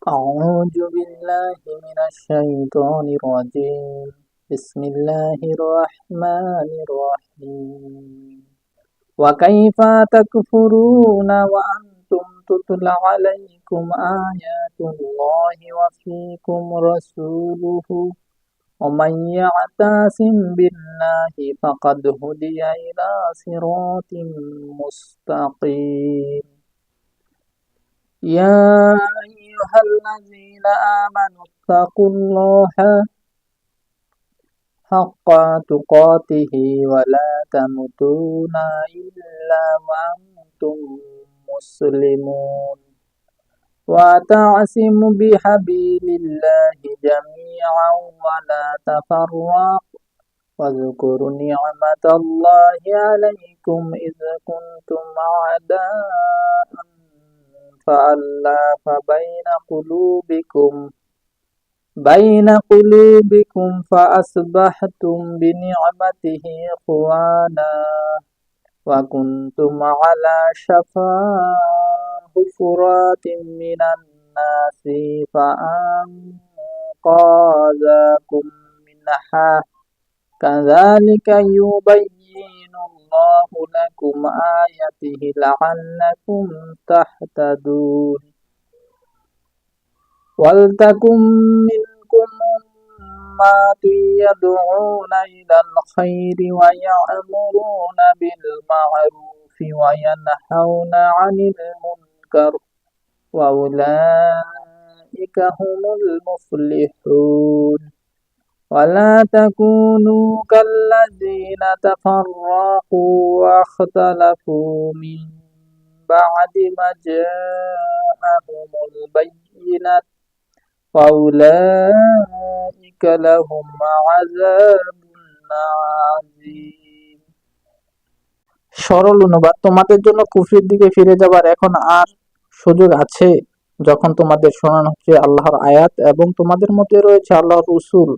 أعوذ بالله من الشيطان الرجيم. بسم الله الرحمن الرحيم. وكيف تكفرون وأنتم تتلى عليكم آيات الله وفيكم رسوله ومن يعتصم بالله فقد هدي إلى صراط مستقيم. يا أيها الذين آمنوا اتقوا الله حق تقاته ولا تموتن إلا وأنتم مسلمون واعتصموا بحبل الله جميعا ولا تفرقوا واذكروا نعمة الله عليكم إذ كنتم أعداء فألف بين قلوبكم فأصبحتم بنعمته إخوانا وكنتم على شفا حفرات من الناس فأنقذكم منها كذلك يبين الله لكم آياته لعلكم تهتدون ولتكن منكم أمة يدعون إلى الخير ويأمرون بالمعروف وينهون عن المنكر وأولئك هم المفلحون ولا تكونوا كالذين تفرقوا واختلفوا من بعد ما جاءهم البينات وأولئك لهم عذاب عظيم। সরল অনুবাদ, তোমাদের জন্য কুফরির দিকে ফিরে যাবার এখন আর সুযোগ আছে যখন তোমাদের শোনানো হচ্ছে আল্লাহর আয়াত এবং তোমাদের মধ্যে রয়েছে আল্লাহর রাসূল।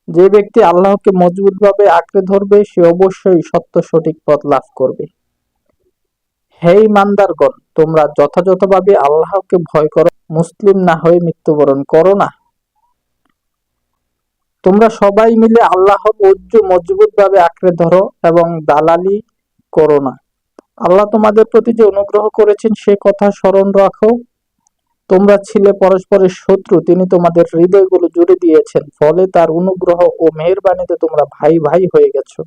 যে ব্যক্তি আল্লাহকে মজবুতভাবে আঁকড়ে ধরবে সে অবশ্যই সত্য সঠিক পথ লাভ করবে। হে ঈমানদারগণ, তোমরা যথাযথভাবে আল্লাহকে ভয় করো, মুসলিম না হয়ে মৃত্যুবরণ করো না। তোমরা সবাই মিলে আল্লাহর মজবুতভাবে আঁকড়ে ধরো এবং দালালি করো না। আল্লাহ তোমাদের প্রতি যে অনুগ্রহ করেছেন সে কথা স্মরণ রাখো। তোমরা ছিলে পরস্পরের শত্রু, তিনি তোমাদের হৃদয়গুলো জুড়ে দিয়েছেন, ফলে তার অনুগ্রহ ও মেহেরবানিতে তোমরা ভাই ভাই হয়ে গেছো।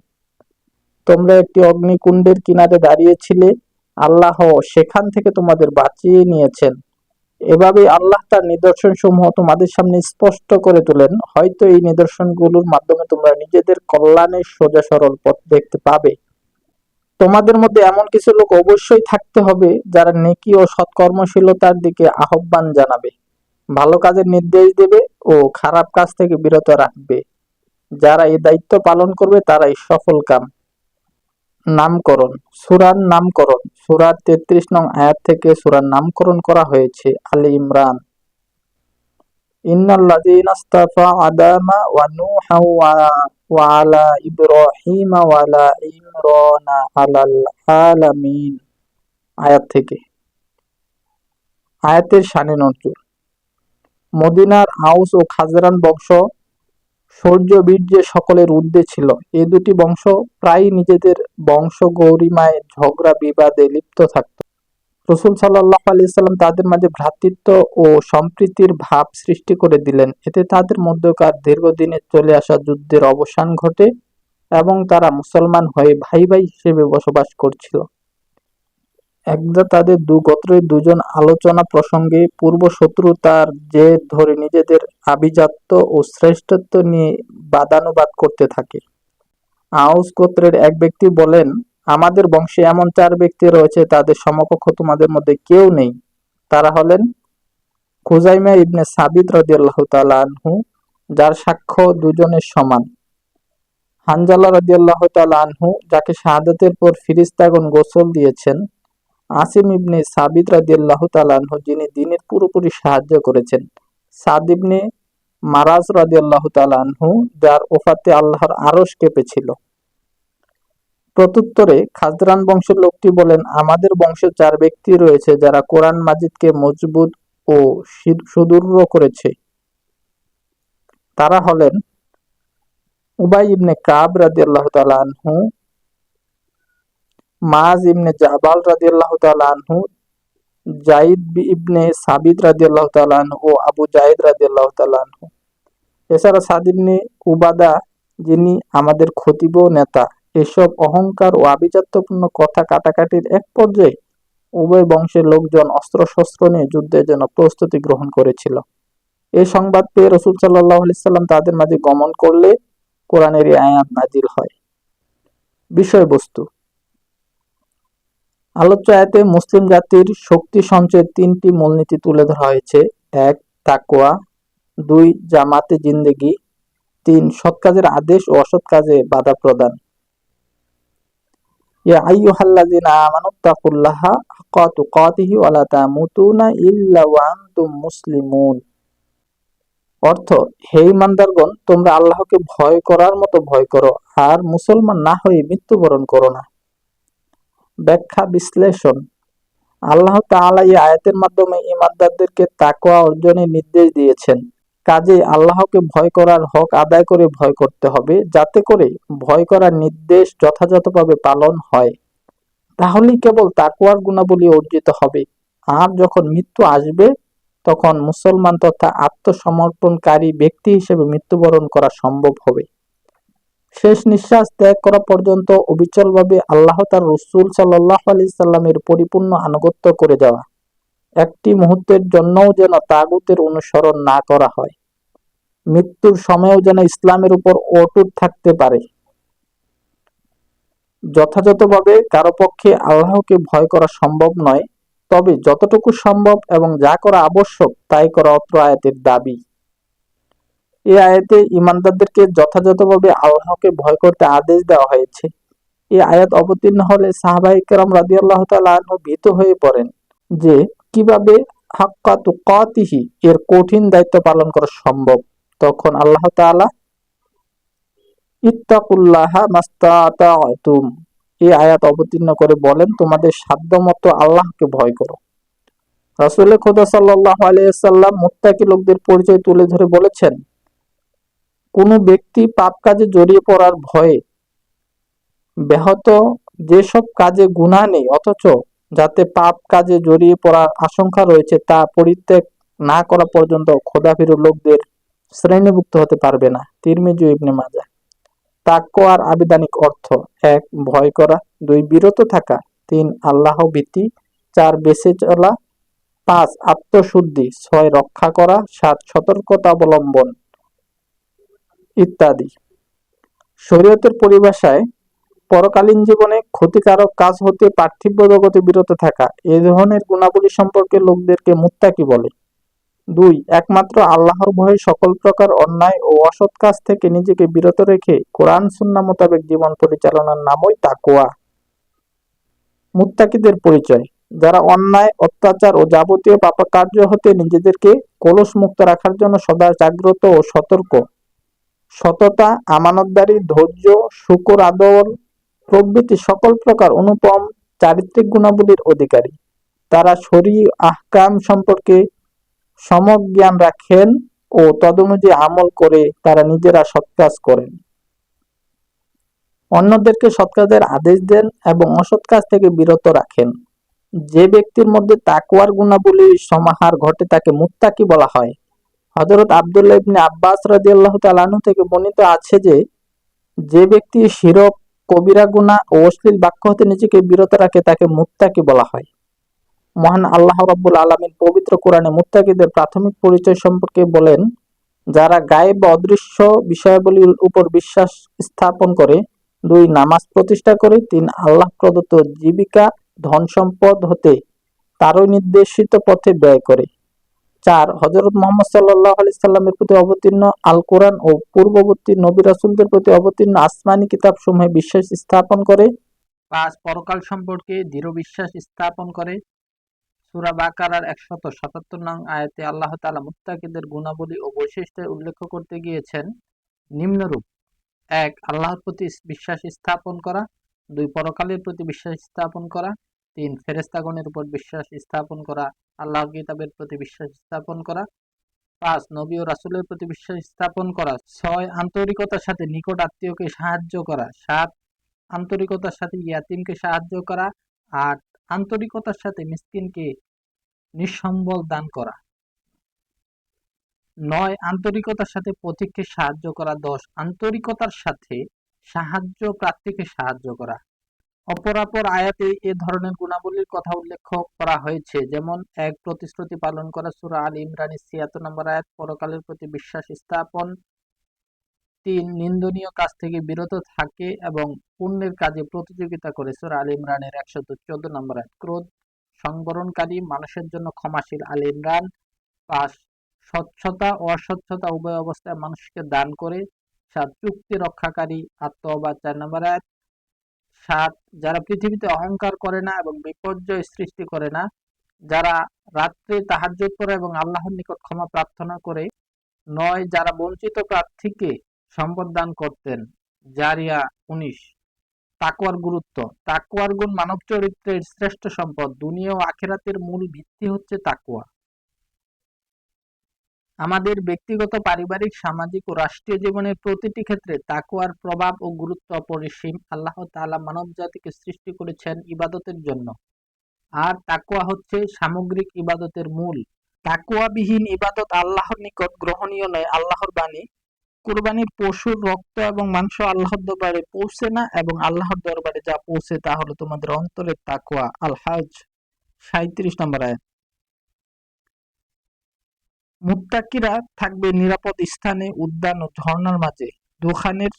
তোমরা একটি অগ্নিকুণ্ডের কিনারে দাঁড়িয়েছিলে, আল্লাহ সেখান থেকে তোমাদের বাঁচিয়ে নিয়েছেন। এভাবে আল্লাহ তার নিদর্শন সমূহ তোমাদের সামনে স্পষ্ট করে তোলেন। হয়তো এই নিদর্শনগুলোর মাধ্যমে তোমরা নিজেদের কল্যাণের সোজা সরল পথ দেখতে পাবে। তোমাদের মধ্যে এমন কিছু লোক অবশ্যই থাকতে হবে যারা নেকি ও সৎকর্মশীলতার দিকে আহ্বান জানাবে, ভালো কাজের নির্দেশ দেবে ও খারাপ কাজ থেকে বিরত রাখবে। যারা এই দায়িত্ব পালন করবে তারাই সফলকাম। নামকরণ, সূরার নামকরণ। সূরার ৩৩ নং আয়াত থেকে সূরার নামকরণ করা হয়েছে আলী ইমরান। ইন্নাল্লাযীনা ইসতাফা আদামা ওয়া নূহা ওয়া আলা ইব্রাহিম ওয়া আলা ইমরানা আলাল আলামিন আয়াত থেকে। আয়াতের শানে নজুল। মদিনার আউস ও খাজরান বংশ শৌর্য বীর্যে সকলের ঊর্ধ্বে ছিল। এই দুটি বংশ প্রায়ই নিজেদের বংশ গরিমায় ঝগড়া বিবাদে লিপ্ত থাকত। রাসূল সাল্লাল্লাহু আলাইহি সাল্লাম তাদের মাঝে ভ্রাতৃত্ব ও সম্প্রীতির ভাব সৃষ্টি করে দিলেন। এতে তাদের মধ্যকার দীর্ঘদিনের চলে আসা যুদ্ধের অবসান ঘটে এবং তারা মুসলমান হয়ে ভাই ভাই হিসেবে বসবাস করছিল। একদা তাদের দু গোত্রের দুজন আলোচনা প্রসঙ্গে পূর্ব শত্রুতার জের ধরে নিজেদের আভিজাত্য ও শ্রেষ্ঠত্ব নিয়ে বাদানুবাদ করতে থাকে। আউস গোত্রের এক ব্যক্তি বলেন, আমাদের বংশে এমন 4 ব্যক্তি রয়েছে তাদের সমকক্ষ তোমাদের মধ্যে কেউ নেই। তারা হলেন খুজাইমা ইবনে সাবিত রাদিয়াল্লাহু তাআলা আনহু, যার সাক্ষ্য দুজনের সমান; হানজালা রাদিয়াল্লাহু তাআলা আনহু, যাকে শাহাদাতের পর ফেরেশতাগণ গোসল দিয়েছেন; আসিম ইবনে সাবিত রাদিয়াল্লাহু তাআলা আনহু, যিনি দ্বীনের পুরোপুরি সাহায্য করেছেন; সাদ ইবনে মারাজ রাদিয়াল্লাহু তাআলা আনহু, যার ওফাতে আল্লাহর আরশ কেঁপেছিল। প্রত্যুত্তরে খাজরান বংশের লোকটি বলেন, আমাদের বংশে 4 ব্যক্তি রয়েছে যারা কোরআন মাজিদকে মজবুত ও ও সুদূর করেছে। তারা হলেন উবাই ইবনে কাব রাদিয়াল্লাহু তাআলা আনহু, মায ইবনে জাবাল রাদিয়াল্লাহু তাআলা আনহু, যায়েদ ইবনে সাবিত রাদিয়াল্লাহু তাআলা আনহু ও আবু যায়েদ রাদিয়াল্লাহু তাআলা আনহু। এছাড়া সাদ ইবনে উবাদা, যিনি আমাদের খতিব ও নেতা। এসব অহংকার ও আভিজাত্যপূর্ণ কথা কাটাকাটির এক পর্যায়ে উভয় বংশের লোকজন অস্ত্রশস্ত্র নিয়ে যুদ্ধের জন্য প্রস্তুতি গ্রহণ করেছিল। এই সংবাদ পেয়ে রাসূল সাল্লাল্লাহু আলাইহি সাল্লাম তাদের মাঝে গমন করলে কোরআনের এই আয়াত নাজিল হয়। বিষয়বস্তু: আলোচ্য আয়াতে মুসলিম জাতির শক্তি সঞ্চয়ের তিনটি মূলনীতি তুলে ধরা হয়েছে। ১. তাকওয়া, ২. জামাতে জিন্দেগি, ৩. সৎ কাজের আদেশ ও অসৎ কাজে বাধা প্রদান। ইয়া আইয়ুহাল্লাযীনা আমানুত্তাকুল্লাহা হাক্কা তুকাতিহি ওয়া লা তামুতুনা ইল্লা ওয়া আনতুম মুসলিমুন। অর্থ: হে ঈমানদারগণ, তোমরা আল্লাহকে ভয় করার মতো ভয় করো আর মুসলমান না হয়ে মৃত্যুবরণ করো না। ব্যাখ্যা বিশ্লেষণ: আল্লাহ তাআলা এই আয়াতের মাধ্যমে ঈমানদারদেরকে তাকওয়া অর্জনের নির্দেশ দিয়েছেন। কাজেই আল্লাহকে ভয় করার হক আদায় করে ভয় করতে হবে, যাতে করে ভয় করার নির্দেশ যথাযথভাবে পালন হয়। তাহলেই কেবল তাকওয়ার গুণাবলী অর্জিত হবে। আর যখন মৃত্যু আসবে, তখন মুসলমান তথা আত্মসমর্পণকারী ব্যক্তি হিসেবে মৃত্যুবরণ করা সম্ভব হবে। শেষ নিঃশ্বাস ত্যাগ করা পর্যন্ত অবিচলভাবে আল্লাহ তার রাসূল সাল্লাল্লাহু আলাইহি সাল্লামের পরিপূর্ণ আনুগত্য করে যাওয়া। একটি মুহূর্তের জন্যও যেন তাগুতের অনুসরণ না করা হয়। মৃত্যুর সময়েও যেন ইসলামের উপর অটুট থাকতে পারে। যথাযথভাবে কারো পক্ষে আল্লাহকে ভয় করা সম্ভব নয়, তবে যতটুকু সম্ভব এবং যা করা আবশ্যক তাই করা অত্র আয়াতের দাবি। এই আয়াতে ঈমানদারদেরকে যথাযথভাবে আল্লাহকে ভয় করতে আদেশ দেওয়া হয়েছে। এই আয়াত অবতীর্ণ হলে সাহাবায়ে কেরাম রাদিয়াল্লাহু তাআলা আনহু ভীত হয়ে পড়েন যে কিভাবে হাক্কা তুকাতিহি এর কঠিন দায়িত্ব পালন করা সম্ভব। তখন আল্লাহ তাআলা ইত্তাকুল্লাহা মাস্তাতা'তুম এই আয়াত অবতীর্ণ করে বলেন, তোমাদের সাধ্যমতো আল্লাহকে ভয় করো। রাসূল খোদা সাল্লাল্লাহু আলাইহি ওয়াসাল্লাম মুত্তাকি লোকদের পরিচয় তুলে ধরে বলেছেন, কোন ব্যক্তি পাপ কাজে জড়িয়ে পড়ার ভয়ে ব্যাহত যেসব কাজে গুনাহ নেই অথচ যাতে পাপ কাজে জড়িয়ে পড়ার আশঙ্কা রয়েছে তা পরিত্যাগ না করা পর্যন্ত খোদাভীরু লোকদের শ্রেণীভুক্ত হতে পারবে না। তিরমিজি ও ইবনে মাজাহ। তাকওয়ার আবিধানিক অর্থ: ১. ভয় করা, ২. বিরত থাকা, ৩. আল্লাহ ভীতি, ৪. বেঁচে চলা, ৫. আত্মশুদ্ধি, ৬. রক্ষা করা, ৭. সতর্কতা অবলম্বন ইত্যাদি। শরীয়তের পরিভাষায় পরকালীন জীবনে ক্ষতিকারক কাজ হতে পার্থিব জগতে বিরত থাকা। এ ধরনের গুণাবলী সম্পর্কে লোকদেরকে মুত্তাকি বলে। ২. একমাত্র আল্লাহর ভয়ে সকল প্রকার অন্যায় ও অসৎ কাজ থেকে নিজেকে বিরত রেখে কোরআন সুন্নাহ মোতাবেক জীবন পরিচালনার নামই তাকওয়া। মুত্তাকিদের পরিচয়: যারা অন্যায়, অত্যাচার ও যাবতীয় পাপকার্য হতে নিজেদেরকে কলুষমুক্ত রাখার জন্য সদা জাগ্রত ও সতর্ক। সততা, আমানতদারি, ধৈর্য, শুকর আদর প্রভৃতি সকল প্রকার অনুপম চারিত্রিক গুণাবলীর অধিকারী। তারা শরীয়ী আহকাম সম্পর্কে সম্যক জ্ঞান রাখেন ও তদনুযায়ী আমল করে তারা নিজেরা সৎকাজ করেন। অন্যদেরকে সৎকাজের আদেশ দেন এবং অসৎ কাজ থেকে বিরত রাখেন। যে ব্যক্তির মধ্যে তাকওয়ার গুণাবলীর সমাহার ঘটে তাকে মুত্তাকি বলা হয়। হযরত আব্দুল্লাহ ইবনে আব্বাস রাদিয়াল্লাহু তাআলা আনহু থেকে বর্ণিত আছে যে, যে ব্যক্তি শিরক, কবিরা গুনাহ ও অশ্লীল বাক্য হতে নিজেকে বিরত রাখে তাকে মুত্তাকি বলা হয়। মহান আল্লাহ রাব্বুল আলামিন পবিত্র কোরআনে মুত্তাকিদের প্রাথমিক পরিচয় সম্পর্কে বলেন, যারা গায়েব বা অদৃশ্য বিষয়াবলীর উপর বিশ্বাস স্থাপন করে, ২. নামাজ প্রতিষ্ঠা করে, ৩. আল্লাহ প্রদত্ত জীবিকা ধন সম্পদ হতে তারই নির্দেশিত পথে ব্যয় করে, ৪. হযরত মুহাম্মদ সাল্লাল্লাহু আলাইহি সাল্লামের প্রতি অবতীর্ণ আল কোরআন ও পূর্ববর্তী নবী রাসূলদের প্রতি অবতীর্ণ আসমানী কিতাবসমূহে বিশ্বাস স্থাপন করে, ৫. পরকাল সম্পর্কে দৃঢ় বিশ্বাস স্থাপন করে। সূরা বাকারার ১৭৭ নং আয়াতে আল্লাহ তাআলা মুত্তাকিদের গুণাবলী ও বৈশিষ্ট্য উল্লেখ করতে গিয়েছেন নিম্নরূপ: ১. আল্লাহর প্রতি বিশ্বাস স্থাপন করা, ২. পরকালের প্রতি বিশ্বাস স্থাপন করা, ৩. ফেরেশতাগণের উপর বিশ্বাস স্থাপন করা আল্লাহর কিতাবের প্রতি বিশ্বাস স্থাপন করা। 5 নবী ও রাসূলের প্রতি বিশ্বাস স্থাপন করা। 6 আন্তরিকতার সাথে নিকট আত্মীয়কে সাহায্য করা। 7 আন্তরিকতার সাথে ইয়াতীমকে সাহায্য করা। 8 আন্তরিকতার সাথে মিসকিনকে নিঃসম্বল দান করা। 9 আন্তরিকতার সাথে পথিককে সাহায্য করা। 10 আন্তরিকতার সাথে সাহায্য প্রার্থীকে সাহায্য করা। অপরাপর আয়াতে এ ধরনের গুণাবলীর কথা উল্লেখ করা হয়েছে, যেমন 1 প্রতিশ্রুতি পালন করা, সূরা আল ইমরানের 76 নম্বর আয়াত, পরকালের প্রতি বিশ্বাস স্থাপন। 3 নিন্দনীয় কাজ থেকে বিরত থাকে এবং পুণ্যের কাজে প্রতিযোগিতা করে, সূরা আল ইমরানের 114 নম্বর আয়াত। ক্রোধ সংবরণকারী, মানুষের জন্য ক্ষমাশীল, আল ইমরান 5 স্বচ্ছতা ও অস্বচ্ছতা উভয় অবস্থায় মানুষকে দান করে। 7 চুক্তি রক্ষাকারী, আত-তওবা 4 নম্বর আয়াত। 7 যারা পৃথিবীতে অহংকার করে না এবং বিপর্যয় সৃষ্টি করে না, যারা রাত্রে তাহাজ্জুদ পড়ে এবং আল্লাহর নিকট ক্ষমা প্রার্থনা করে। 9 যারা বঞ্চিত প্রার্থীকে সম্পদ দান করতেন, জারিয়া 19। তাকওয়ার গুরুত্ব, তাকওয়ার গুণ মানব চরিত্রের শ্রেষ্ঠ সম্পদ। দুনিয়া ও আখিরাতের মূল ভিত্তি হচ্ছে তাকওয়া। আমাদের ব্যক্তিগত, পারিবারিক, সামাজিক ও রাষ্ট্রীয় জীবনের প্রতিটি ক্ষেত্রে তাকওয়ার প্রভাব ও গুরুত্ব অপরিসীম। আল্লাহ তাআলা মানব জাতিকে সৃষ্টি করেছেন ইবাদতের জন্য, আর তাকওয়া হচ্ছে সামগ্রিক ইবাদতের মূল। তাকওয়াবিহীন ইবাদত আল্লাহর নিকট গ্রহণীয় নয়। আল্লাহর বাণী, কুরবানির পশুর রক্ত এবং মাংস আল্লাহর দরবারে পৌঁছে না, এবং আল্লাহর দরবারে যা পৌঁছে তা হলো তোমাদের অন্তরের তাকওয়া। আল হজ 37 নম্বর আয়াত। মুত্তাকিরা থাকবে নিরাপদ স্থানে, উদ্যান ও ঝর্ণার মাঝে, দুখানের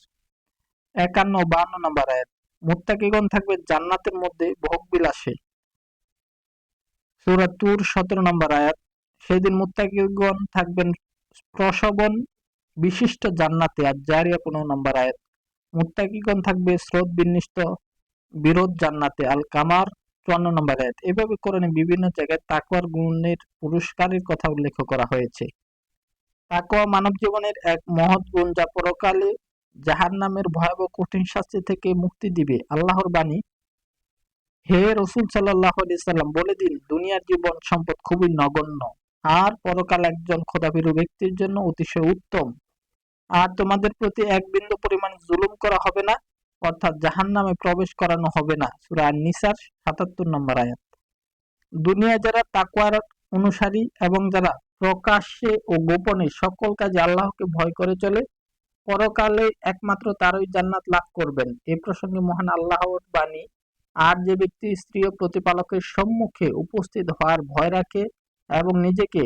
51 ও 52 নম্বর আয়াত। মুত্তাকিগণ থাকবে জান্নাতের মধ্যে ভোগবিলাসে, সূরা তুর 17 নম্বর আয়াত। সেদিন মুত্তাকিগণ থাকবেন প্রসবন বিশিষ্ট জান্নাতে, আর জারিয়া 15 নম্বর আয়াত। মুত্তাকিগণ থাকবে স্রোত বিন্যস্ত বিরোধ জান্নাতে, আল কামার 54 নম্বর আয়াত। এভাবে কোরআনে বিভিন্ন জায়গায় তাকওয়ার গুণের পুরস্কারের কথা উল্লেখ করা হয়েছে। তাকওয়া মানব জীবনের এক মহৎ গুণ, যা পরকালে জাহান্নামের ভয়াবহ কঠিন শাস্তি থেকে মুক্তি দিবে। আল্লাহর বাণী, হে রাসূল সাল্লাল্লাহু আলাইহি সাল্লাম, বলে দিন, দুনিয়ার জীবন সম্পদ খুবই নগণ্য, আর পরকাল একজন খোদাভীরু ব্যক্তির জন্য অতিশয় উত্তম। আর তোমাদের প্রতি এক বিন্দু পরিমাণ জুলুম করা হবে না, অর্থাৎ জাহান্নামে প্রবেশ করানো হবে না, সূরা আন-নিসার 77 নম্বর আয়াত। দুনিয়ায় যারা তাকওয়ার অনুসারী এবং যারা প্রকাশ্যে ও গোপনে সকল কাজে আল্লাহকে ভয় করে চলে, পরকালে একমাত্র তারই জান্নাত লাভ করবেন। এ প্রসঙ্গে মহান আল্লাহর বাণী, আর যে ব্যক্তি স্ত্রী ও প্রতিপালকের সম্মুখে উপস্থিত হওয়ার ভয় রাখে এবং নিজেকে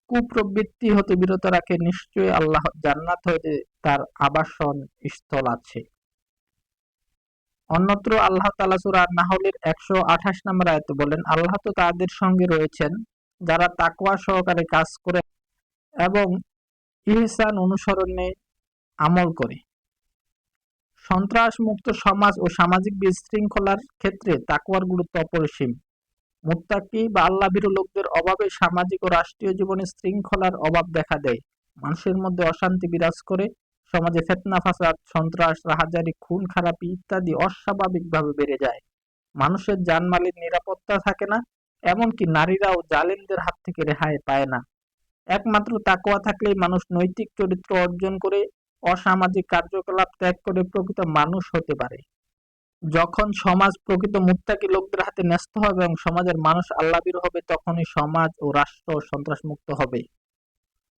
কুপ্রবৃত্তি হতে বিরত রাখে, নিশ্চয়ই আল্লাহ জান্নাত হইতে তার আবাসন স্থল আছে। অন্যত্র আল্লাহ তাআলা সূরা আন-নাহলের 128 নম্বর আয়াতে বলেন, আল্লাহ তো তাদের সঙ্গে রয়েছেন যারা তাকওয়া সহকারে কাজ করে এবং ইহসান অনুসরণে আমল করে। সন্ত্রাস মুক্ত সমাজ ও সামাজিক বিশৃঙ্খলার ক্ষেত্রে তাকওয়ার গুরুত্ব অপরিসীম। মুত্তাকি বা আল্লাহভীরু লোকদের অভাবে সামাজিক ও রাষ্ট্রীয় জীবনে শৃঙ্খলার অভাব দেখা দেয়। মানুষের মধ্যে অশান্তি বিরাজ করে, সমাজে ফিতনা ফাসাদ, সন্ত্রাস, রাহাজানি, খুন খারাপি ইত্যাদি অস্বাভাবিকভাবে বেড়ে যায়। মানুষের জানমালের নিরাপত্তা থাকে না, এমনকি নারীরাও জালেমদের হাত থেকে রেহাই পায় না। একমাত্র তাকওয়া থাকলেই মানুষ নৈতিক চরিত্র অর্জন করে অসামাজিক কার্যকলাপ ত্যাগ করে প্রকৃত মানুষ হতে পারে। যখন সমাজ প্রকৃত মুত্তাকি লোকদের হাতে ন্যস্ত হবে এবং সমাজের মানুষ আল্লাহভীরু হবে, তখনই সমাজ ও রাষ্ট্র সন্ত্রাসমুক্ত হবে।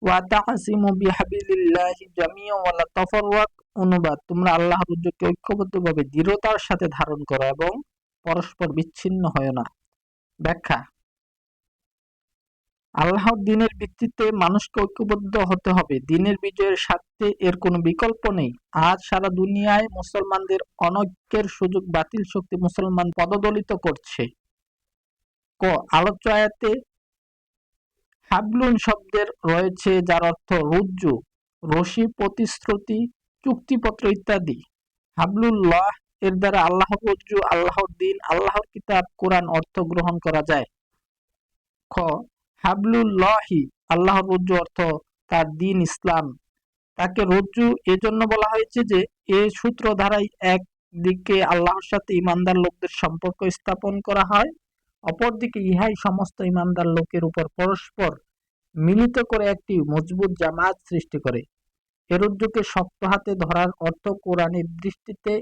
ওয়াতাসিমু বিহাবিলিল্লাহি জামিআন ওয়া লা তাফাররাক, অনুবাদ, তোমরা আল্লাহর উদ্যোগকে ঐক্যবদ্ধভাবে দৃঢ়তার সাথে ধারণ করো এবং পরস্পর বিচ্ছিন্ন হয় না। ব্যাখ্যা, আল্লাহর দ্বীনের ভিত্তিতে মানুষকে ঐক্যবদ্ধ হতে হবে। দ্বীনের বিজয়ের স্বার্থে এর কোনো বিকল্প নেই। আজ সারা দুনিয়ায় মুসলমানদের অনৈক্যের সুযোগ বাতিল শক্তি মুসলমান পদদলিত করছে। ক আলোচ্য আয়াতে হাবলুন শব্দের রয়েছে, যার অর্থ রজ্জু, রশি, প্রতিশ্রুতি, চুক্তিপত্র ইত্যাদি। হাবলুল্লাহ এর দ্বারা আল্লাহর রজ্জু, আল্লাহর দ্বীন, আল্লাহর কিতাব কোরআন অর্থ গ্রহণ করা যায়। খ হাবলুল্লাহি, আল্লাহর রজ্জু অর্থ তার দ্বীন ইসলাম। তাকে রজ্জু এজন্য বলা হয়েছে যে এ সূত্র দ্বারাই একদিকে আল্লাহর সাথে ঈমানদার লোকদের সম্পর্ক স্থাপন করা হয়, অপরদিকে ইহাই সমস্ত ইমানদার লোকের উপর পরস্পর মিলিত করে একটি মজবুত জামাত সৃষ্টি করে। এ রজ্জুকে শক্ত হাতে ধরার অর্থ কোরআনের দৃষ্টিতে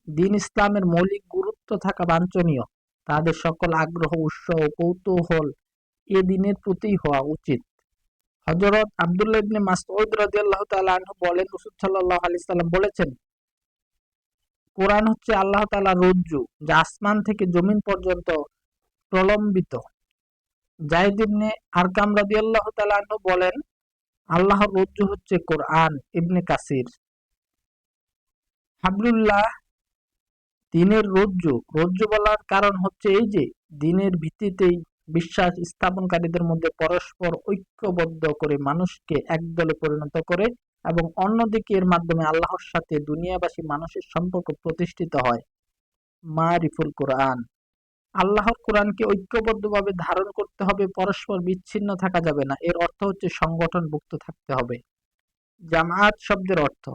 দ্বীন ইসলামের মৌলিক গুরুত্ব থাকা বাঞ্ছনীয়। তাদের সকল আগ্রহ, উৎসাহ ও কৌতূহল এ দ্বীনের প্রতিই হওয়া উচিত। হযরত আব্দুল্লাহ ইবনে মাসউদ রাদিয়াল্লাহু তাআলা আনহু বলেন, রাসূল সাল্লাল্লাহু আলাইহি সাল্লাম বলেছেন, কোরআন হচ্ছে আল্লাহ তাআলার রজ্জু, যা আসমান থেকে জমিন পর্যন্ত প্রলম্বিত। যায়েদ ইবনে আরকাম রাদিয়াল্লাহু তাআলা আনহু বলেন, আল্লাহর রজ্জু হচ্ছে কোরআন। ইবনে কাসির। হাবলুল্লাহ দ্বীনের রজ্জু। রজ্জু বলার কারণ হচ্ছে এই যে, দ্বীনের ভিত্তিতেই বিশ্বাস স্থাপনকারীদের মধ্যে পরস্পর ঐক্যবদ্ধ করে মানুষকে একদলে পরিণত করে এবং অন্যদিকে এর মাধ্যমে আল্লাহর সাথে দুনিয়াবাসী মানুষের সম্পর্ক প্রতিষ্ঠিত হয়। মারিফুল কোরআন। আল্লাহর কোরআনকে ঐক্যবদ্ধভাবে ধারণ করতে হবে, পরস্পর বিচ্ছিন্ন থাকা যাবে না। এর অর্থ হচ্ছে সংগঠনভুক্ত থাকতে হবে। জামাআত শব্দের অর্থ।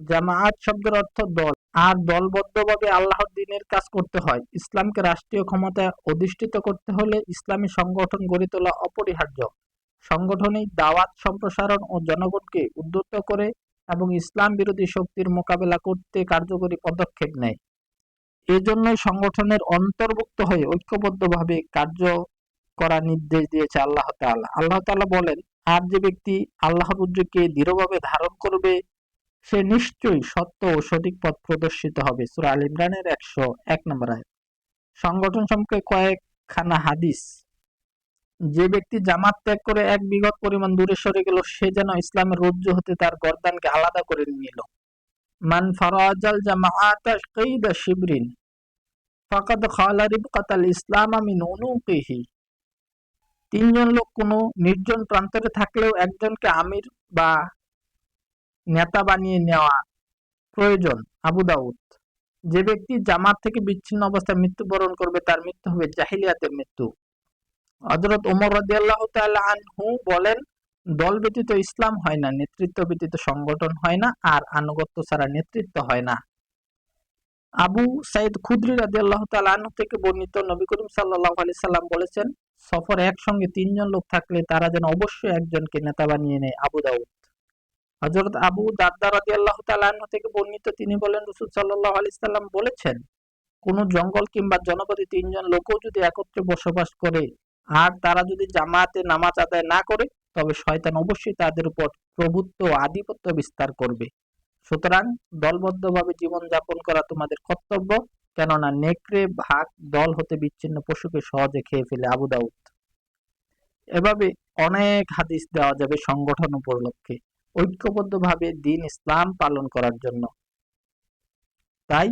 জামাআত শব্দের অর্থ দল, আর দলবদ্ধভাবে আল্লাহর দ্বীনের কাজ করতে হয়। ইসলামকে রাষ্ট্রীয় ক্ষমতায় অধিষ্ঠিত করতে হলে ইসলামী সংগঠন গড়ে তোলা অপরিহার্য। সংগঠনই দাওয়াত সম্প্রসারণ ও জনগণকে উদ্বুদ্ধ করে এবং ইসলাম বিরোধী শক্তির মোকাবেলা করতে কার্যকরী পদক্ষেপ নেয়। এজন্যই সংগঠনের অন্তর্ভুক্ত হয়ে ঐক্যবদ্ধভাবে কার্য করার নির্দেশ দিয়েছে আল্লাহ তাআলা। আল্লাহ তাআলা বলেন, আর যে ব্যক্তি আল্লাহর রজ্জুকে দৃঢ়ভাবে ধারণ করবে সে নিশ্চয়ই সত্য ও সঠিক পথ প্রদর্শিত হবে। সূরা আল ইমরানের 101 নম্বর আয়াত। সংগঠন সম্পর্কে কয়েকখানা হাদিস। যে ব্যক্তি জামাত ত্যাগ করে এক বিঘত পরিমাণ দূরে সরে গেল, সে যেন ইসলামের রজ্জু হতে তার গর্দানকে আলাদা করে নিল। মান ফারাজাল জামাআতা কাইদা শিবরিন ফাকাদ খালা রিবকাতাল ইসলাম মিন উনুকিহি। তিনজন লোক কোনো নির্জন প্রান্তরে থাকলেও একজনকে আমির বা নেতা বানিয়ে নেওয়া প্রয়োজন। আবু দাউদ। যে ব্যক্তি জামাত থেকে বিচ্ছিন্ন অবস্থায় মৃত্যুবরণ করবে তার মৃত্যু হবে জাহিলিয়াতের মৃত্যু। হযরত ওমর রাদিয়াল্লাহু তাআলা আনহু বলেন, দল ব্যতীত ইসলাম হয় না, নেতৃত্ব ব্যতীত সংগঠন হয় না, আর আনুগত্য ছাড়া নেতৃত্ব হয় না। আবু সাইদ খুদরি রাদিয়াল্লাহু তাআলা আনহু থেকে বর্ণিত, নবী করিম সাল্লাল্লাহু আলাইহি সাল্লাম বলেছেন, সফরে একসঙ্গে তিনজন লোক থাকলে তারা যেন অবশ্যই একজনকে নেতা বানিয়ে নেয়। আবু দাউদ। হযরত আবু দারদা রাদিয়াল্লাহু তাআলা আনহু থেকে বর্ণিত, তিনি বলেন, রাসূল সাল্লাল্লাহু আলাইহি সাল্লাম বলেছেন, কোন জঙ্গল কিংবা জনপদে তিনজন লোকও যদি একত্রে বসবাস করে আর তারা যদি জামাতে নামাজ আদায় না করে, তবে শয়তান অবশ্যই তাদের উপর প্রভুত্ব ও আধিপত্য বিস্তার করবে। সুতরাং দলবদ্ধভাবে জীবন যাপন করা তোমাদের কর্তব্য, কেননা নেকড়ে ভাগ দল হতে বিচ্ছিন্ন পশুকে সহজে খেয়ে ফেলে। আবু দাউদ। এভাবে অনেক হাদিস দেওয়া যাবে সংগঠন উপলক্ষে, ঐক্যবদ্ধভাবে দ্বীন ইসলাম পালন করার জন্য। তাই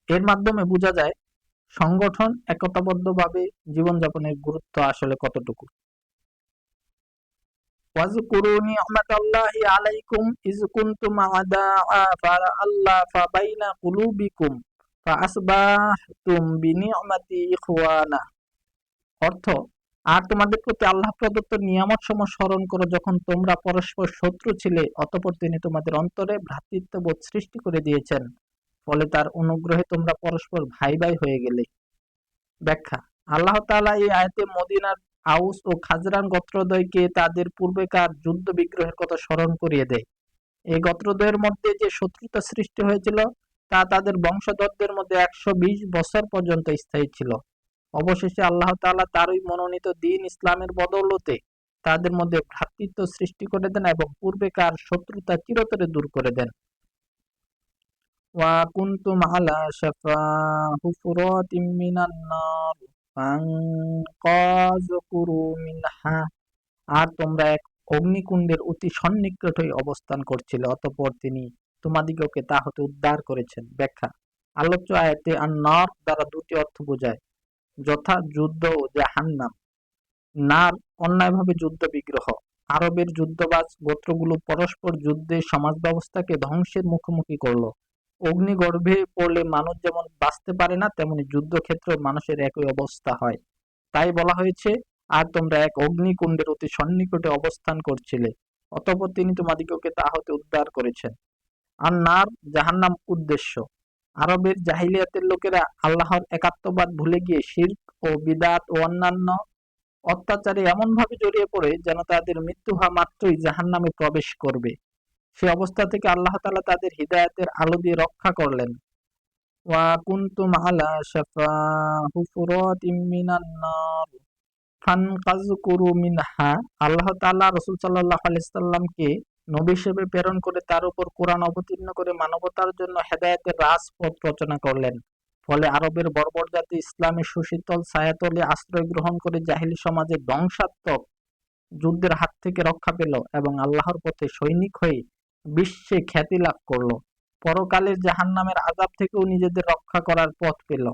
এর মাধ্যমে বোঝা যায় সংগঠন একতাবদ্ধভাবে জীবনযাপনের গুরুত্ব আসলে কতটুকু। ওয়াজকুরু নি'মাতাল্লাহি আলাইকুম ইয কুনতুম আ'দাআ ফাআল্লাফা বাইনা কুলুবিকুম ফাআসবাহতুম বিনি'মাতি ইখওয়ানা। অর্থ, আর তোমাদের প্রতি আল্লাহ প্রদত্ত নিয়ামতসমূহ স্মরণ করো যখন তোমরা পরস্পর শত্রু ছিলে, অতঃপর তিনি তোমাদের অন্তরে ভ্রাতৃত্ববোধ সৃষ্টি করে দিয়েছেন, ফলে তার অনুগ্রহে তোমরা পরস্পর ভাই ভাই হয়ে গেলে। ব্যাখ্যা। আল্লাহ তাআলা এই আয়াতে মদিনার আউস ও খাজরান গোত্রদ্বয়কে তাদের পূর্বেকার যুদ্ধ বিগ্রহের কথা স্মরণ করিয়ে দেয়। এই গোত্রদ্বয়ের মধ্যে যে শত্রুতা সৃষ্টি হয়েছিল তা তাদের বংশধরদের মধ্যে 120 বছর পর্যন্ত স্থায়ী ছিল। অবশেষে আল্লাহ তাআলা তারই মনোনীত দ্বীন ইসলামের বদৌলতে তাদের মধ্যে ভ্রাতৃত্ব সৃষ্টি করে দেন এবং পূর্বেকার শত্রুতা চিরতরে দূর করে দেন। ওয়া কুনতুম আলা শাফা হুফরাতিম মিনান নার ফানকাযাকুম মিনহা। আর তোমরা এক অগ্নিকুণ্ডের অতি সন্নিকট হয়ে অবস্থান করছিলে, অতঃপর তিনি তোমাদিগকে তা হতে উদ্ধার করেছেন। ব্যাখ্যা। আলোচ্য আয়াতে আন-নার দ্বারা দুটি অর্থ বোঝায়, যথা যুদ্ধ ও জাহান্নাম। নার অন্যায়ভাবে যুদ্ধ বিগ্রহ। আরবের যুদ্ধবাজ গোত্রগুলো পরস্পর যুদ্ধে সমাজ ব্যবস্থাকে ধ্বংসের মুখোমুখি করলো। অগ্নিগর্ভে পড়লে মানুষ যেমন বাঁচতে পারে না, তেমনি যুদ্ধক্ষেত্রে মানুষের একই অবস্থা হয়। তাই বলা হয়েছে, আর তোমরা এক অগ্নিকুণ্ডের অতি সন্নিকটে অবস্থান করছিলে, অতঃপর তিনি তোমাদিগকে তা হতে উদ্ধার করেছেন। আর নার জাহান্নাম উদ্দেশ্য। আরবের জাহিলিয়াতের লোকেরা আল্লাহর একাত্মবাদ ভুলে গিয়ে শিরক ও বিদআত ও অন্যান্য অত্যাচারে এমনভাবে জড়িয়ে পড়ে যেন তাদের মৃত্যু হওয়া মাত্রই জাহান্নামে প্রবেশ করবে। সে অবস্থা থেকে আল্লাহ তাআলা তাদের হিদায়াতের আলো দিয়ে রক্ষা করলেন। ওয়া কুনতুম আলা শাফা হুফরাতিম মিনান নার ফানকাযকুরু মিনহা। আল্লাহ তাআলা রাসূল সাল্লাল্লাহু আলাইহি সাল্লামকে নবী হিসেবে প্রেরণ করে তার উপর কোরআন অবতীর্ণ করে মানবতার জন্য হেদায়েতের রাজপথ রচনা করলেন। ফলে আরবের বর্বর জাতি ইসলামের সুশীতল ছায়াতলে আশ্রয় গ্রহণ করে জাহিলি সমাজের ধ্বংসাত্মক যুদ্ধের হাত থেকে রক্ষা পেল এবং আল্লাহর পথে সৈনিক হয়ে বিশ্বে খ্যাতি লাভ করল। পরকালের জাহান্নামের আযাব থেকেও নিজেদের রক্ষা করার পথ পেল।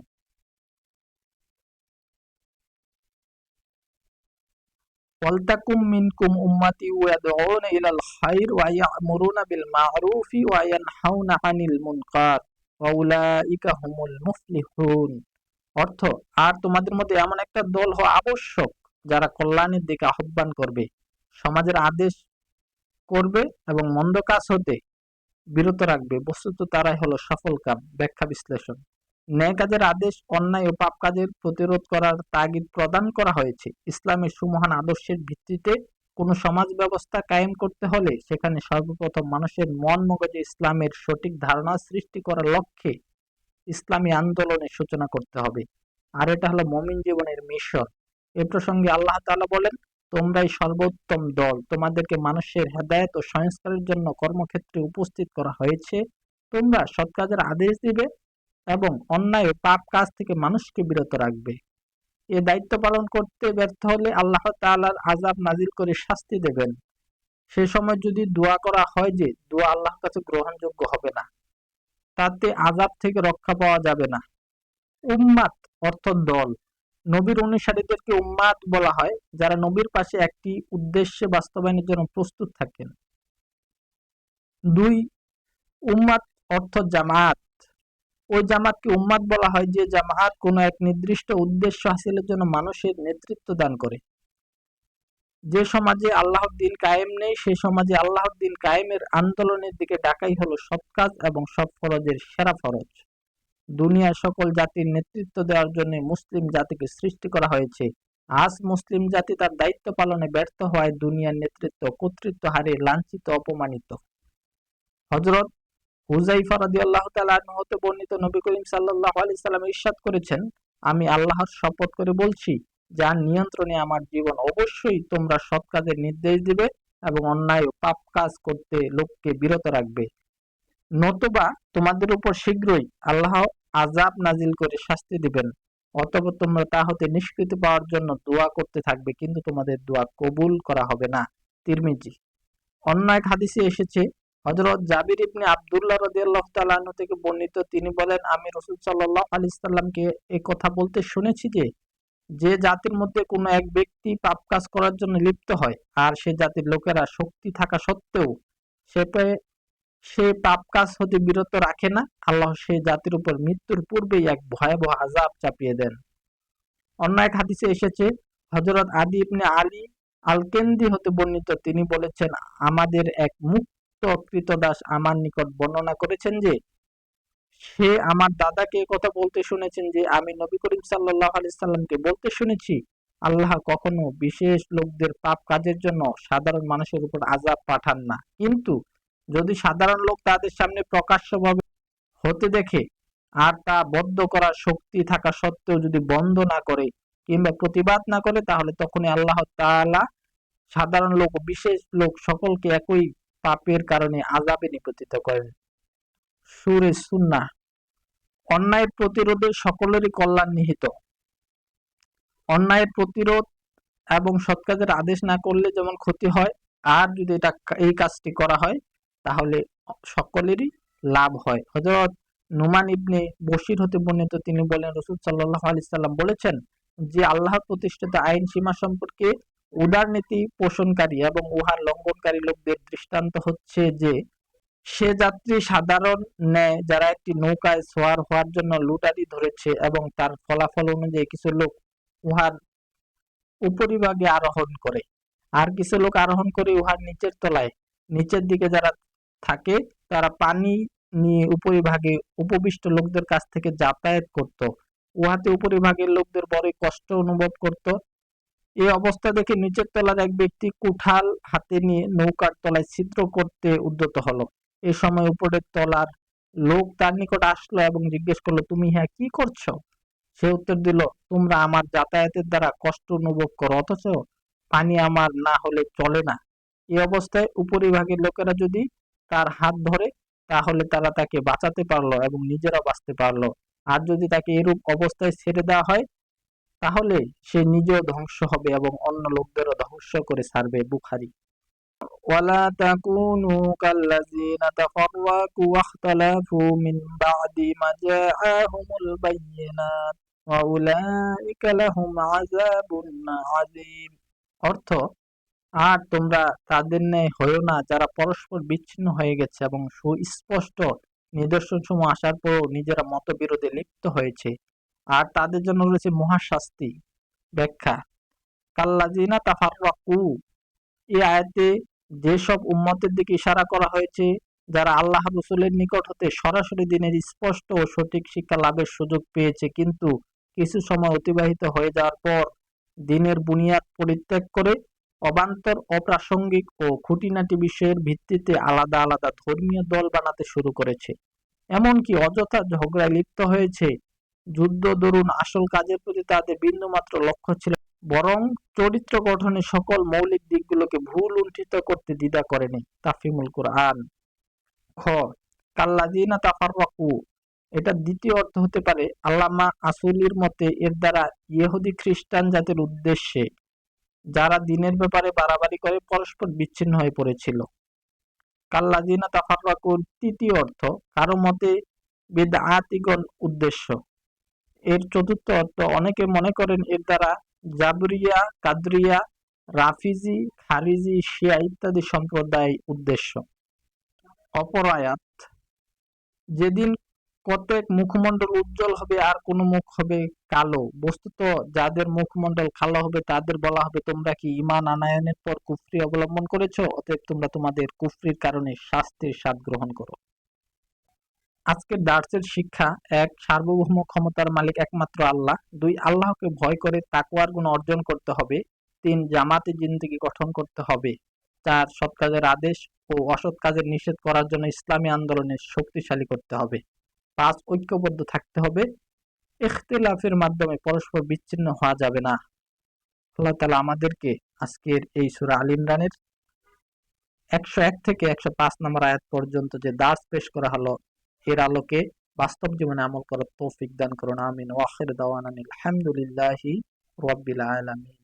ওয়ালতাকুম মিনকুম উম্মাতি ইয়াদউনা ইলাল খায়র ওয়া ইয়া'মুরুনা বিল মা'রুফি ওয়া ইয়ানহাউনা আনিল মুনকার ওয়া উলাইকা হুমুল মুফলিহুন। অর্থ, আর তোমাদের মধ্যে এমন একটা দল হওয়া আবশ্যক যারা কল্যাণের দিকে আহ্বান করবে, সমাজের আদেশ করবে এবং মন্দ কাজ হতে বিরত রাখবে, বস্তুত তারাই হলো সফল কাম। ব্যাখ্যা বিশ্লেষণ। ন্যায় কাজের আদেশ, অন্যায় ও পাপ কাজের প্রতিরোধ করার তাগিদ প্রদান করা হয়েছে। ইসলামের সুমহান আদর্শের ভিত্তিতে কোনো সমাজ ব্যবস্থা কায়েম করতে হলে সেখানে সর্বপ্রথম মানুষের মন মগজে ইসলামের সঠিক ধারণা সৃষ্টি করার লক্ষ্যে ইসলামী আন্দোলনের সূচনা করতে হবে। আর এটা হলো মুমিন জীবনের মিশন। এ প্রসঙ্গে আল্লাহ তাআলা বলেন, তোমরাই সর্বোত্তম দল, তোমাদেরকে মানুষের হেদায়েত ও সংস্কারের জন্য কর্মক্ষেত্রে উপস্থিত করা হয়েছে। তোমরা সৎ কাজের আদেশ দিবে এবং অন্যায় ও পাপ কাজ থেকে মানুষকে বিরত রাখবে। এ দায়িত্ব পালন করতে ব্যর্থ হলে আল্লাহ তাআলার আযাব নাজিল করে শাস্তি দেবেন। সে সময় যদি দোয়া করা হয় যে দোয়া আল্লাহর কাছে গ্রহণযোগ্য হবে না, তাতে আযাব থেকে রক্ষা পাওয়া যাবে না। উম্মাত অর্থ দল। নবীর অনুসারীদেরকে উম্মাত বলা হয় যারা নবীর পাশে একটি উদ্দেশ্য বাস্তবায়নের জন্য প্রস্তুত থাকেন। 2. উম্মাত অর্থ জামাত। ওই জামাতকে উম্মাত বলা হয় যে জামাত কোনো এক নির্দিষ্ট উদ্দেশ্য হাসিলের জন্য মানুষের নেতৃত্ব দান করে। যে সমাজে আল্লাহর দ্বীন কায়েম নেই সে সমাজে আল্লাহর দ্বীন কায়েমের আন্দোলনের দিকে ডাকাই হলো সৎ কাজ এবং সব ফরজের সেরা ফরজ। দুনিয়ার সকল জাতির নেতৃত্ব দেওয়ার জন্য মুসলিম জাতিকে সৃষ্টি করা হয়েছে। আজ মুসলিম জাতি তার দায়িত্ব পালনে ব্যর্থ হওয়ায় দুনিয়ার নেতৃত্ব কর্তৃত্ব হারে লাঞ্ছিত অপমানিত। হযরত হুযায়ফা রাদিয়াল্লাহু তাআলা আনহু হতে বর্ণিত, নবী করিম সাল্লাল্লাহু আলাইহি সাল্লাম ইরশাদ করেছেন, আমি আল্লাহর শপথ করে বলছি, যার নিয়ন্ত্রণে আমার জীবন, অবশ্যই তোমরা সৎ কাজের নির্দেশ দিবে এবং অন্যায় ও পাপ কাজ করতে লোককে বিরত রাখবে, নতুবা তোমাদের উপর শীঘ্রই আল্লাহ আযাব নাজিল করে শাস্তি দিবেন। অতঃপর তোমরা তা হতে নিষ্কৃতি পাওয়ার জন্য দোয়া করতে থাকবে, কিন্তু তোমাদের দোয়া কবুল করা হবে না। তিরমিজি। অন্য এক হাদিসে এসেছে, হযরত জাবির ইবনে আব্দুল্লাহ রাদিয়াল্লাহু তাআলা আনহু থেকে বর্ণিত, তিনি বলেন, আমি রাসূল সাল্লাল্লাহু আলাইহি সাল্লামকে এই কথা বলতে শুনেছি যে, যে জাতির মধ্যে কোনো এক ব্যক্তি পাপ কাজ করার জন্য লিপ্ত হয় আর সে জাতির লোকেরা শক্তি থাকা সত্ত্বেও সে পাপ কাজ হতে বিরত রাখে না, আল্লাহ সেই জাতির উপর মৃত্যুর পূর্বেই এক ভয়াবহ আযাব চাপিয়ে দেন। অন্য এক হাদিসে এসেছে, হযরত আদি ইবনে আলী আল-কেন্দি হতে বর্ণিত, তিনি বলেছেন, আমাদের এক মুক্ত কৃতদাস আমার নিকট বর্ণনা করেছেন যে সে আমার দাদাকে কথা বলতে শুনেছেন যে আমি নবী করিম সাল্লাল্লাহু আলাইহি সাল্লামকে বলতে শুনেছি, আল্লাহ কখনো বিশেষ লোকদের পাপ কাজের জন্য সাধারণ মানুষের উপর আযাব পাঠান না, কিন্তু যদি সাধারণ লোক তাদের সামনে প্রকাশ্যভাবে হতে দেখে আর তা বদ্ধ করার শক্তি থাকা সত্ত্বেও যদি বন্ধ না করে কিংবা প্রতিবাদ না করে, তাহলে তখনই আল্লাহ তাআলা সাধারণ লোক ও বিশেষ লোক সকলকে একই পাপের কারণে আযাবে নিপতিত করেন। সূরা সুন্নাহ। অন্যায়ের প্রতিরোধে সকলেরই কল্যাণ নিহিত। অন্যায়ের প্রতিরোধ এবং সৎ কাজের আদেশ না করলে যেমন ক্ষতি হয়, আর যদি এই কাজটি করা হয় তাহলে সকলেরই লাভ হয়। হযরত নুমান ইবনে বশির হতে বর্ণিত, তিনি বলেন, রাসূল সাল্লাল্লাহু আলাইহি সাল্লাম বলেছেন যে আল্লাহর প্রতিষ্ঠিত আইন সীমা সম্পর্কে উদারনীতি পোষণকারী এবং উহার লঙ্ঘনকারী লোকদের দৃষ্টান্ত হচ্ছে যে সে যাত্রী সাধারণ ন্যায় যারা একটি নৌকায় সওয়ার হওয়ার জন্য লুটারি ধরেছে এবং তার ফলাফল অনুযায়ী কিছু লোক উহার উপরিভাগে আরোহণ করে আর কিছু লোক আরোহণ করে উহার নিচের তলায়, নিচের দিকে যারা থাকে তারা পানি নিয়ে উপরিভাগে উপবিষ্ট লোকদের কাছ থেকে যাতায়াত করত। উহাতে উপরিভাগের লোকদের বড়ই কষ্ট অনুভব করত। এই অবস্থা দেখে নিচের তলার এক ব্যক্তি কুঠাল হাতে নিয়ে নৌকার তলায় ছিদ্র করতে উদ্যত হলো। এ সময় উপরের তলার লোক তার নিকট আসলো এবং জিজ্ঞেস করলো, তুমি হ্যাঁ কি করছো? সে উত্তর দিল, তোমরা আমার যাতায়াতের দ্বারা কষ্ট অনুভব করো, অথচ পানি আমার না হলে চলে না। এই অবস্থায় উপরিভাগের লোকেরা যদি তার হাত ধরে তাহলে তারা তাকে বাঁচাতে পারলো এবং নিজেরাও বাঁচতে পারলো, আর যদি তাকে এরূপ অবস্থায় ছেড়ে দেওয়া হয় তাহলে সে নিজেও ধ্বংস হবে এবং অন্য লোকদেরও ধ্বংস করে ছাড়বে। বুখারী। ওয়ালা তাকুনু কাল্লাযীনা তাফাররাকু ওয়াখতালাফু মিন বা'দি মা জাআহুমুল বায়্যিনাত ওয়া উলাইকা লাহুম আযাবুন আযীম। অর্থ, আর তোমরা তাদের ন্যায় হয়ো না যারা পরস্পর বিচ্ছিন্ন হয়ে গেছে এবং সুস্পষ্ট নিদর্শনসমূহ আসার পরও নিজেরা মতবিরোধে লিপ্ত হয়েছে, আর তাদের জন্য রয়েছে মহাশাস্তি। ব্যাখ্যা: কাল্লাযীনা তাফাররাকু, এই আয়াতে যেসব উম্মতের দিকে ইশারা করা হয়েছে যারা আল্লাহ রাসূলের নিকট হতে সরাসরি দ্বীনের স্পষ্ট ও সঠিক শিক্ষা লাভের সুযোগ পেয়েছে, কিন্তু কিছু সময় অতিবাহিত হয়ে যাওয়ার পর দ্বীনের বুনিয়াদ পরিত্যাগ করে অবান্তর, অপ্রাসঙ্গিক ও খুঁটিনাটি বিষয়ের ভিত্তিতে আলাদা আলাদা ধর্মীয় দল বানাতে শুরু করেছে, এমনকি অযথা ঝগড়ায় লিপ্ত হয়েছে। যুদ্ধ দরুন আসল কাজের প্রতি তাদের বিন্দুমাত্র লক্ষ্য ছিল, বরং চরিত্র গঠনের সকল মৌলিক দিকগুলোকে ভুল লুণ্ঠিত করতে দ্বিধা করেনি। তাফহিমুল কুরআন। খ, কাল্লাযীনা তাফাররাকু, এটা দ্বিতীয় অর্থ হতে পারে আল্লামা আসুলির মতে এর দ্বারা ইহুদি খ্রিস্টান জাতির উদ্দেশ্যে, যারা দ্বীনের ব্যাপারে বাড়াবাড়ি করে পরস্পর বিচ্ছিন্ন হয়ে পড়েছিল। কাল্লাযীনা তাফাররাকুর তৃতীয় অর্থ কারো মতে বিদআতিগণ উদ্দেশ্য। এর চতুর্থ অর্থ অনেকে মনে করেন এর দ্বারা জাবরিয়া, কাদরিয়া, রাফিজি, খারিজি, শিয়া ইত্যাদি সম্প্রদায় উদ্দেশ্য। অপর আয়াত: যেদিন কতক মুখমণ্ডল উজ্জ্বল হবে আর কোন মুখ হবে কালো। বস্তুত যাদের মুখমণ্ডল কালো হবে তাদের বলা হবে, তোমরা কি ঈমান আনয়নের পর কুফরি অবলম্বন করেছ? অতএব তোমরা তোমাদের কুফরির কারণে শাস্তির স্বাদ গ্রহণ করো। আজকের দার্সের শিক্ষা: ১. সার্বভৌম ক্ষমতার মালিক একমাত্র আল্লাহ। ২. আল্লাহকে ভয় করে তাকওয়ার গুণ অর্জন করতে হবে। ৩. জামাতে জিন্দেগি গঠন করতে হবে। ৪. সৎ কাজের আদেশ ও অসৎ কাজের নিষেধ করার জন্য ইসলামী আন্দোলনের শক্তিশালী করতে হবে। ৫. ঐক্যবদ্ধ থাকতে হবে। ইখতিলাফের মাধ্যমে পরস্পর বিচ্ছিন্ন হওয়া যাবে না। আল্লাহ তাআলা আমাদেরকে আজকের এই সূরা আল ইমরানের ১০১ থেকে ১০৫ নম্বর আয়াত পর্যন্ত যে দার্স পেশ করা হলো এর আলোকে বাস্তব জীবনে আমল করার তৌফিক দান করুন। আমিন। ওয়া আখিরু দাওয়ানা আলহামদুলিল্লাহি রাব্বিল আলামিন।